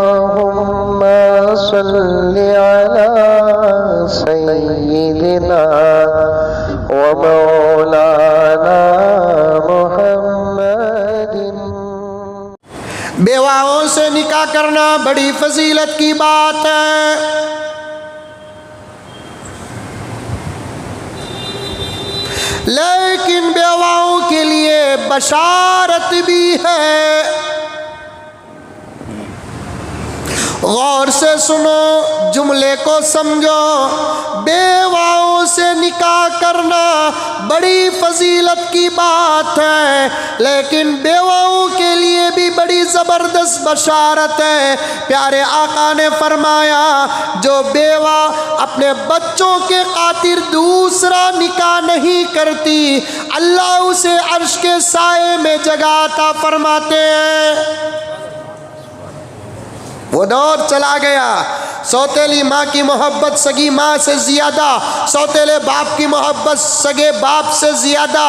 اللهم صل على سيدنا ومولانا محمد۔ بیواؤں سے نکاح کرنا بڑی فضیلت کی بات ہے، لیکن بیواؤں کے لیے بشارت بھی ہے۔ غور سے سنو، جملے کو سمجھو۔ بیواؤں سے نکاح کرنا بڑی فضیلت کی بات ہے، لیکن بیواؤں کے لیے بھی بڑی زبردست بشارت ہے۔ پیارے آقا نے فرمایا، جو بیوہ اپنے بچوں کے خاطر دوسرا نکاح نہیں کرتی، اللہ اسے عرش کے سائے میں جگہ عطا فرماتے ہیں۔ وہ دور چلا گیا، سوتیلی ماں کی محبت سگی ماں سے زیادہ، سوتیلے باپ کی محبت سگے باپ سے زیادہ۔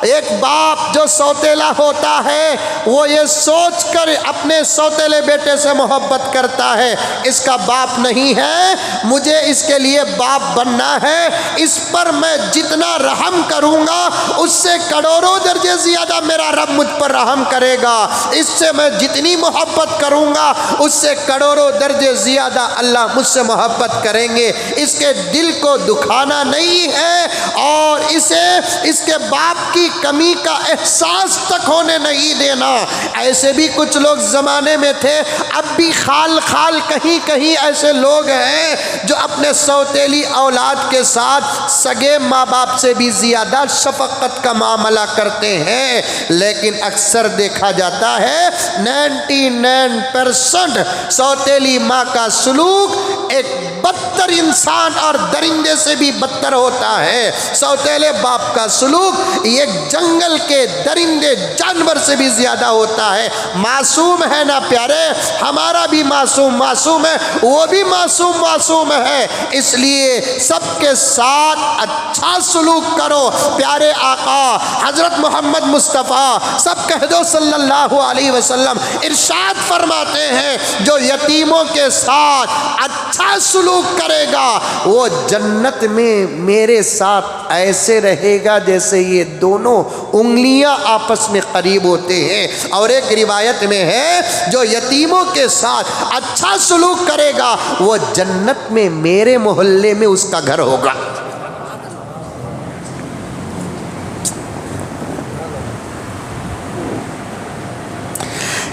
ایک باپ جو سوتیلا ہوتا ہے وہ یہ سوچ کر اپنے سوتیلے بیٹے سے محبت کرتا ہے، اس کا باپ نہیں ہے، مجھے اس کے لیے باپ بننا ہے، اس پر میں جتنا رحم کروں گا اس سے کروڑوں درجے زیادہ میرا رب مجھ پر رحم کرے گا، اس سے میں جتنی محبت کروں گا اس سے کروڑوں درجے زیادہ اللہ مجھ سے محبت کریں گے۔ اس کے دل کو دکھانا نہیں ہے اور اسے اس کے باپ کی کمی کا احساس تک ہونے نہیں دینا۔ ایسے بھی کچھ لوگ زمانے میں تھے، اب بھی خال خال کہیں کہیں ایسے لوگ ہیں جو اپنے سوتیلی اولاد کے ساتھ سگے ماں باپ سے بھی زیادہ شفقت کا معاملہ کرتے ہیں، لیکن اکثر دیکھا جاتا ہے 99% سوتیلی ماں کا سلوک ایک بدتر انسان اور درندے سے بھی بدتر ہوتا ہے۔ سوتیلے باپ کا سلوک ایک جنگل کے درندے جانور سے بھی زیادہ ہوتا ہے۔ معصوم ہے نا پیارے، ہمارا بھی معصوم ہے، وہ بھی معصوم ہے، اس لیے سب کے ساتھ اچھا سلوک کرو۔ پیارے آقا حضرت محمد مصطفیٰ سب کہہ دو صلی اللہ علیہ وسلم ارشاد فرماتے ہیں، جو یتیموں کے ساتھ اچھا سلوک کرے گا وہ جنت میں میرے ساتھ ایسے رہے گا جیسے یہ دونوں انگلیاں آپس میں قریب ہوتے ہیں۔ اور ایک روایت میں ہے، جو یتیموں کے ساتھ اچھا سلوک کرے گا وہ جنت میں میرے محلے میں اس کا گھر ہوگا۔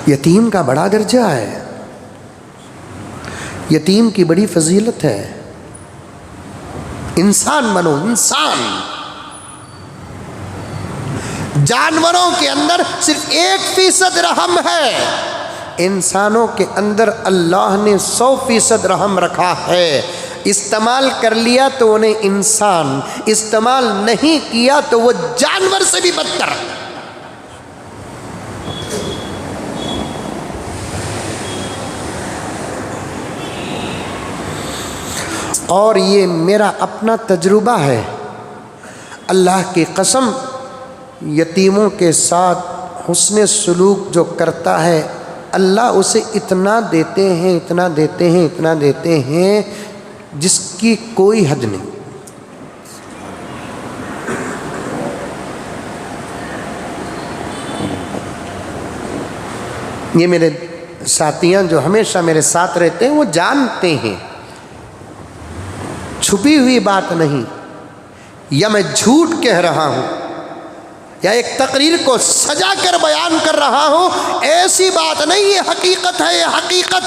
یتیم کا بڑا درجہ ہے، یتیم کی بڑی فضیلت ہے۔ انسان بنو، انسان۔ جانوروں کے اندر صرف 1% رحم ہے، انسانوں کے اندر اللہ نے 100% رحم رکھا ہے۔ استعمال کر لیا تو انہیں انسان، استعمال نہیں کیا تو وہ جانور سے بھی بدتر۔ اور یہ میرا اپنا تجربہ ہے، اللہ کی قسم، یتیموں کے ساتھ حسن سلوک جو کرتا ہے اللہ اسے اتنا دیتے ہیں، اتنا دیتے ہیں، اتنا دیتے ہیں جس کی کوئی حد نہیں۔ یہ میرے ساتھیاں جو ہمیشہ میرے ساتھ رہتے ہیں وہ جانتے ہیں، چھپی ہوئی بات نہیں، یا میں جھوٹ کہہ رہا ہوں یا ایک تقریر کو سجا کر بیان کر رہا ہوں، ایسی بات نہیں، یہ حقیقت ہے، یہ حقیقت۔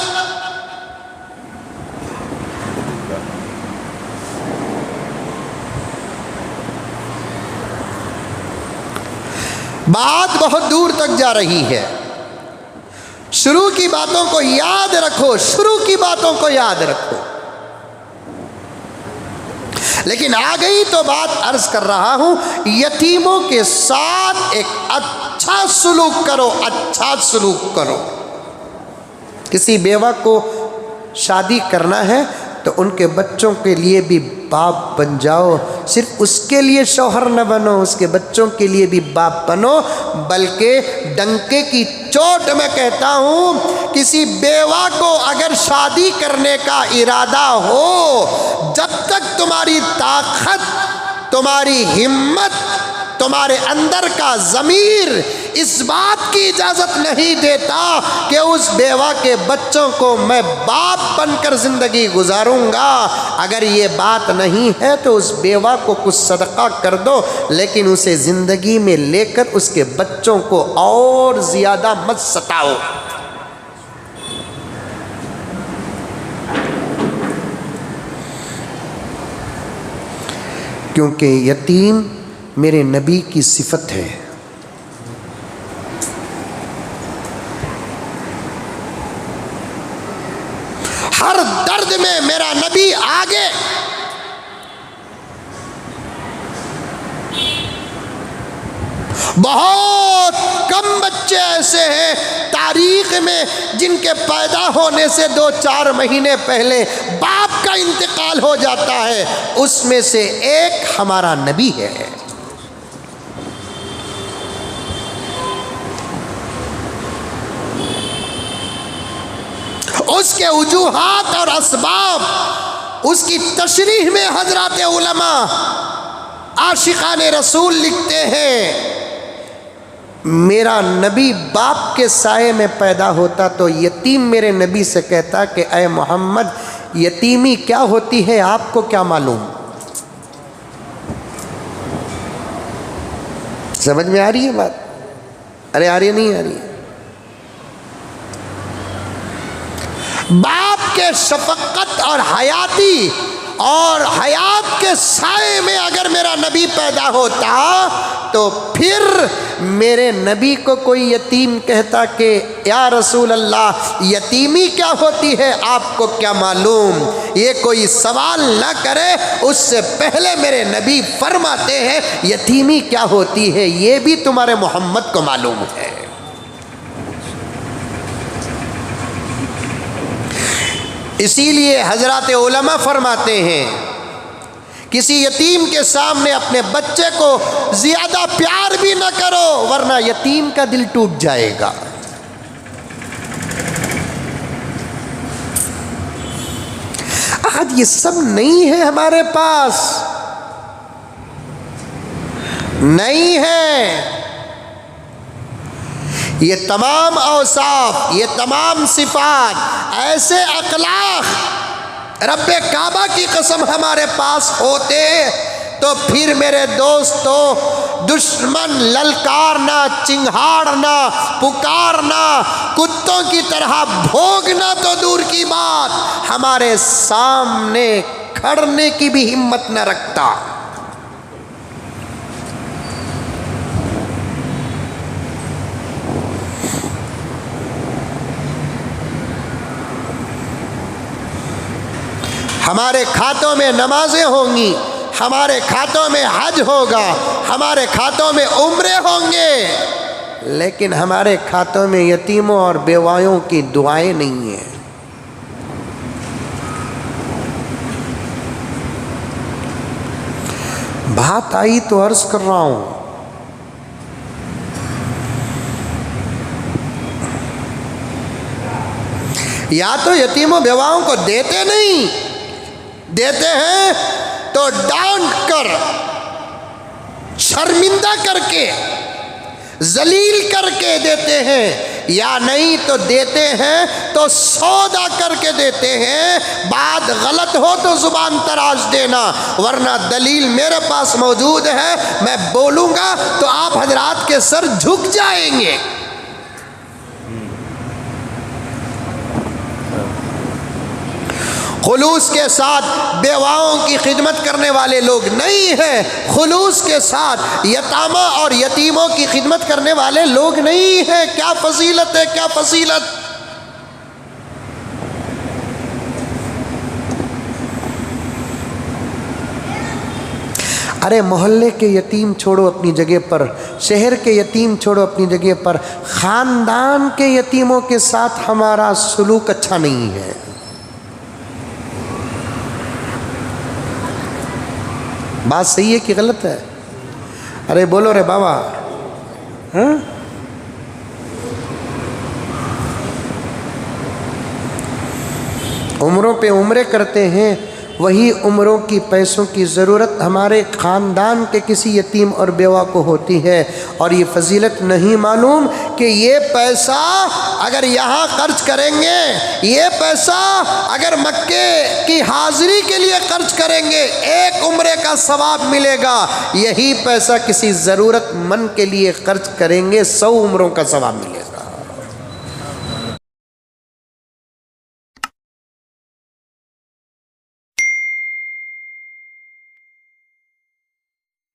بات بہت دور تک جا رہی ہے، شروع کی باتوں کو یاد رکھو، شروع کی باتوں کو یاد رکھو۔ لیکن آ گئی تو بات عرض کر رہا ہوں، یتیموں کے ساتھ ایک اچھا سلوک کرو، اچھا سلوک کرو۔ کسی بیوہ کو شادی کرنا ہے تو ان کے بچوں کے لیے بھی باپ بن جاؤ. صرف اس کے لیے شوہر نہ بنو، اس کے بچوں کے لیے بھی باپ بنو. بلکہ ڈنکے کی چوٹ میں کہتا ہوں، کسی بیوہ کو اگر شادی کرنے کا ارادہ ہو، جب تک تمہاری طاقت، تمہاری ہمت، تمہارے اندر کا ضمیر اس بات کی اجازت نہیں دیتا کہ اس بیوہ کے بچوں کو میں باپ بن کر زندگی گزاروں گا، اگر یہ بات نہیں ہے تو اس بیوہ کو کچھ صدقہ کر دو، لیکن اسے زندگی میں لے کر اس کے بچوں کو اور زیادہ مت ستاؤ. کیونکہ یتیم میرے نبی کی صفت ہے. ہر درد میں میرا نبی آگے. بہت کم بچے ایسے ہیں تاریخ میں جن کے پیدا ہونے سے 2-4 مہینے پہلے باپ کا انتقال ہو جاتا ہے. اس میں سے ایک ہمارا نبی ہے. اس کے وجوہات اور اسباب، اس کی تشریح میں حضرات علماء عاشقان رسول لکھتے ہیں، میرا نبی باپ کے سائے میں پیدا ہوتا تو یتیم میرے نبی سے کہتا کہ اے محمد، یتیمی کیا ہوتی ہے آپ کو کیا معلوم؟ سمجھ میں آ رہی ہے بات؟ ارے آ رہی ہے نہیں آ رہی ہے؟ باپ کے شفقت اور حیاتی اور حیات کے سائے میں اگر میرا نبی پیدا ہوتا تو پھر میرے نبی کو کوئی یتیم کہتا کہ یا رسول اللہ، یتیمی کیا ہوتی ہے آپ کو کیا معلوم، یہ کوئی سوال نہ کرے اس سے پہلے میرے نبی فرماتے ہیں یتیمی کیا ہوتی ہے یہ بھی تمہارے محمد کو معلوم ہے. اسی لیے حضرات علماء فرماتے ہیں کسی یتیم کے سامنے اپنے بچے کو زیادہ پیار بھی نہ کرو، ورنہ یتیم کا دل ٹوٹ جائے گا. آج یہ سب نہیں ہے ہمارے پاس، نہیں ہے. یہ تمام اوصاف، یہ تمام صفات، ایسے اخلاق رب کعبہ کی قسم ہمارے پاس ہوتے تو پھر میرے دوستو دشمن للکارنا، چنگھاڑنا، پکارنا، کتوں کی طرح بھوگنا تو دور کی بات، ہمارے سامنے کھڑنے کی بھی ہمت نہ رکھتا. ہمارے کھاتوں میں نمازیں ہوں گی، ہمارے کھاتوں میں حج ہوگا، ہمارے کھاتوں میں عمرے ہوں گے، لیکن ہمارے کھاتوں میں یتیموں اور بیوایوں کی دعائیں نہیں ہیں. بات آئی تو عرض کر رہا ہوں، یا تو یتیموں بیواؤں کو دیتے نہیں، دیتے ہیں تو ڈانٹ کر، شرمندہ کر کے، ذلیل کر کے دیتے ہیں، یا نہیں تو دیتے ہیں تو سودا کر کے دیتے ہیں. بات غلط ہو تو زبان تراش دینا، ورنہ دلیل میرے پاس موجود ہے، میں بولوں گا تو آپ حضرات کے سر جھک جائیں گے. خلوص کے ساتھ بیواؤں کی خدمت کرنے والے لوگ نہیں ہیں، خلوص کے ساتھ یتامہ اور یتیموں کی خدمت کرنے والے لوگ نہیں ہیں. کیا فضیلت ہے، کیا فضیلت. ارے محلے کے یتیم چھوڑو اپنی جگہ پر، شہر کے یتیم چھوڑو اپنی جگہ پر، خاندان کے یتیموں کے ساتھ ہمارا سلوک اچھا نہیں ہے. بات صحیح ہے کہ غلط ہے؟ ارے بولو رے بابا. ہاں عمروں پہ عمرے کرتے ہیں، وہی عمروں کی پیسوں کی ضرورت ہمارے خاندان کے کسی یتیم اور بیوہ کو ہوتی ہے، اور یہ فضیلت نہیں معلوم کہ یہ پیسہ اگر یہاں خرچ کریں گے، یہ پیسہ اگر مکے کی حاضری کے لیے خرچ کریں گے 1 عمرے کا ثواب ملے گا، یہی پیسہ کسی ضرورت مند کے لیے خرچ کریں گے 100 عمروں کا ثواب ملے گا.